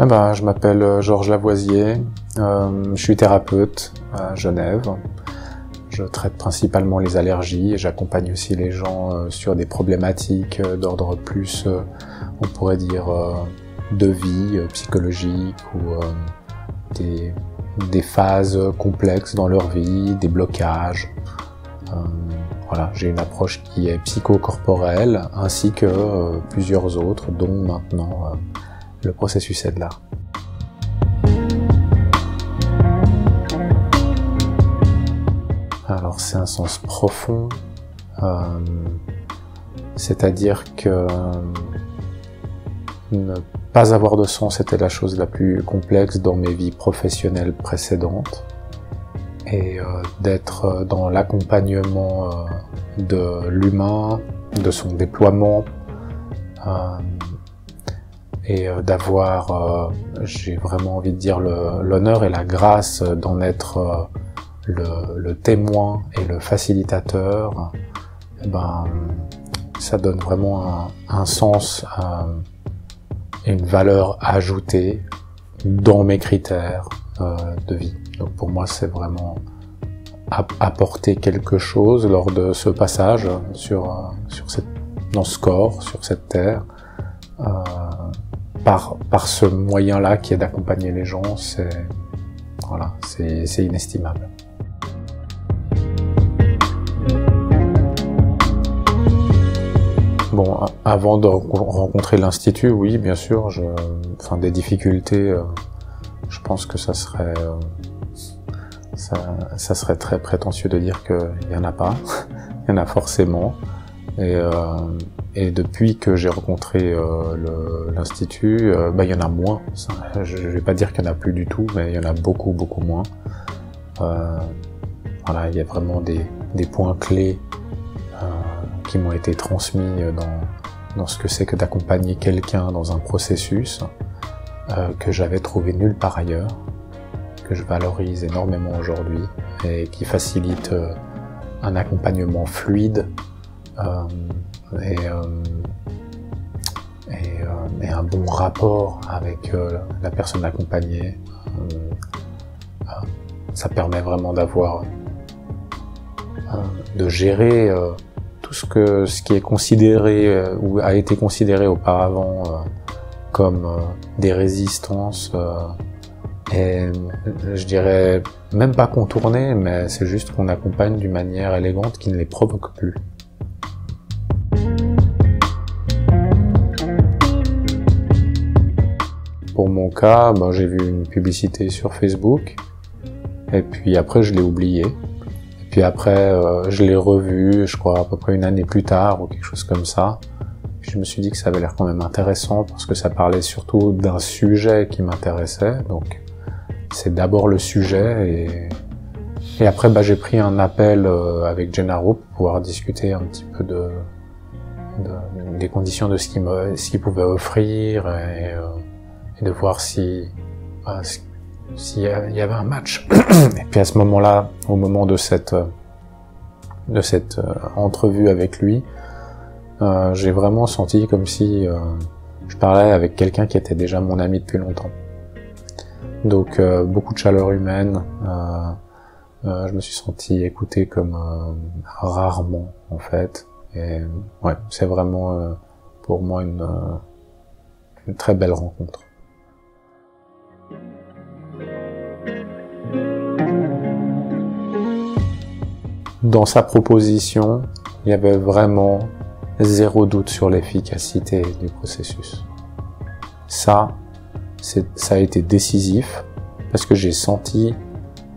Je m'appelle Georges Lavoisier, je suis thérapeute à Genève. Je traite principalement les allergies et j'accompagne aussi les gens sur des problématiques d'ordre plus, on pourrait dire, de vie psychologique ou des phases complexes dans leur vie, des blocages. Voilà, j'ai une approche qui est psychocorporelle ainsi que plusieurs autres, dont maintenant le processus Aide-là. Alors c'est un sens profond, c'est-à-dire que ne pas avoir de sens était la chose la plus complexe dans mes vies professionnelles précédentes, et d'être dans l'accompagnement de l'humain, de son déploiement, et d'avoir, j'ai vraiment envie de dire, l'honneur et la grâce d'en être le témoin et le facilitateur, ça donne vraiment un sens et une valeur ajoutée dans mes critères de vie. Donc pour moi, c'est vraiment apporter quelque chose lors de ce passage dans ce corps, sur cette terre, par ce moyen-là qui est d'accompagner les gens. C'est inestimable. Bon, avant de rencontrer l'Institut, oui, bien sûr, des difficultés, je pense que ça serait très prétentieux de dire qu'il n'y en a pas. Il y en a forcément. Et depuis que j'ai rencontré l'Institut, il y en a moins. Je ne vais pas dire qu'il n'y en a plus du tout, mais il y en a beaucoup, beaucoup moins. Voilà, il y a vraiment des points clés qui m'ont été transmis dans ce que c'est que d'accompagner quelqu'un dans un processus que j'avais trouvé nulle part ailleurs, que je valorise énormément aujourd'hui et qui facilite un accompagnement fluide et un bon rapport avec la personne accompagnée. Ça permet vraiment de gérer tout ce qui est considéré ou a été considéré auparavant comme des résistances et je dirais même pas contournées, mais c'est juste qu'on accompagne d'une manière élégante qui ne les provoque plus. Pour mon cas, j'ai vu une publicité sur Facebook et puis après je l'ai oublié. Et puis après je l'ai revu, je crois à peu près une année plus tard ou quelque chose comme ça. Puis je me suis dit que ça avait l'air quand même intéressant parce que ça parlait surtout d'un sujet qui m'intéressait. Donc c'est d'abord le sujet et après j'ai pris un appel avec Gennaro pour pouvoir discuter un petit peu des conditions de ce qu'il pouvait offrir et de voir s'il y avait un match. Et puis à ce moment-là, au moment de cette entrevue avec lui, j'ai vraiment senti comme si je parlais avec quelqu'un qui était déjà mon ami depuis longtemps. Donc beaucoup de chaleur humaine, je me suis senti écouté comme rarement en fait. Et ouais, c'est vraiment pour moi une très belle rencontre. Dans sa proposition, il y avait vraiment zéro doute sur l'efficacité du processus. Ça a été décisif parce que j'ai senti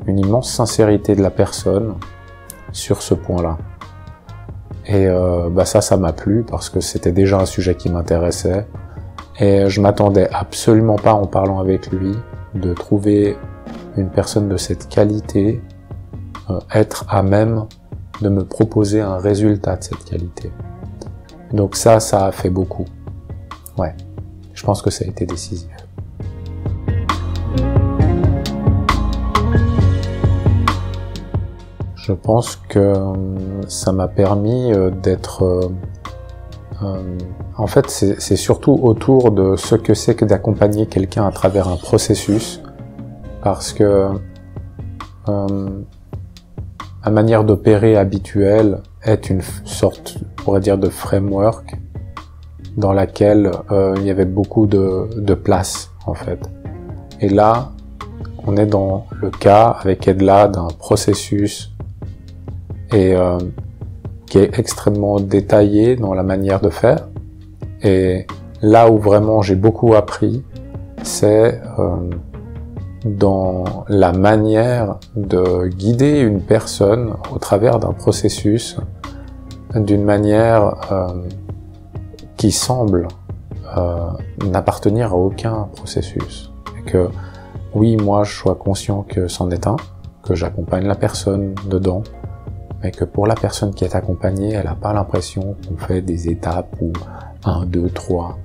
une immense sincérité de la personne sur ce point-là. Et ça m'a plu parce que c'était déjà un sujet qui m'intéressait et je m'attendais absolument pas en parlant avec lui de trouver une personne de cette qualité être à même de me proposer un résultat de cette qualité. Donc ça a fait beaucoup. Ouais, je pense que ça a été décisif. Je pense que ça m'a permis d'être En fait, c'est surtout autour de ce que c'est que d'accompagner quelqu'un à travers un processus, parce que ma manière d'opérer habituelle est une sorte, on pourrait dire, de framework dans laquelle il y avait beaucoup de place, en fait. Et là, on est dans le cas, avec Edla, d'un processus et qui est extrêmement détaillé dans la manière de faire. Et là où vraiment j'ai beaucoup appris, c'est dans la manière de guider une personne au travers d'un processus d'une manière qui semble n'appartenir à aucun processus. Et que oui, moi je sois conscient que c'en est un, que j'accompagne la personne dedans, mais que pour la personne qui est accompagnée, elle n'a pas l'impression qu'on fait des étapes ou 1, 2, 3,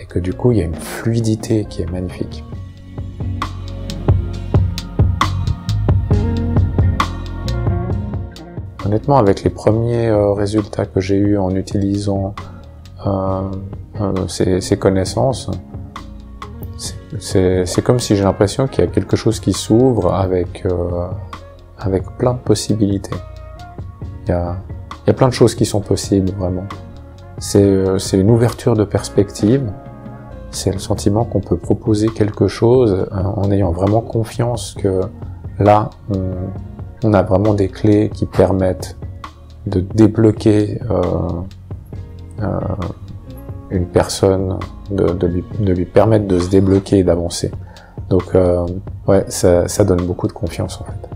et que du coup il y a une fluidité qui est magnifique. Honnêtement, avec les premiers résultats que j'ai eus en utilisant ces connaissances, c'est comme si j'ai l'impression qu'il y a quelque chose qui s'ouvre avec plein de possibilités. Il y a plein de choses qui sont possibles, vraiment. C'est une ouverture de perspective, c'est le sentiment qu'on peut proposer quelque chose en ayant vraiment confiance que là, on a vraiment des clés qui permettent de débloquer une personne, de lui permettre de se débloquer et d'avancer. Donc ouais, ça donne beaucoup de confiance en fait.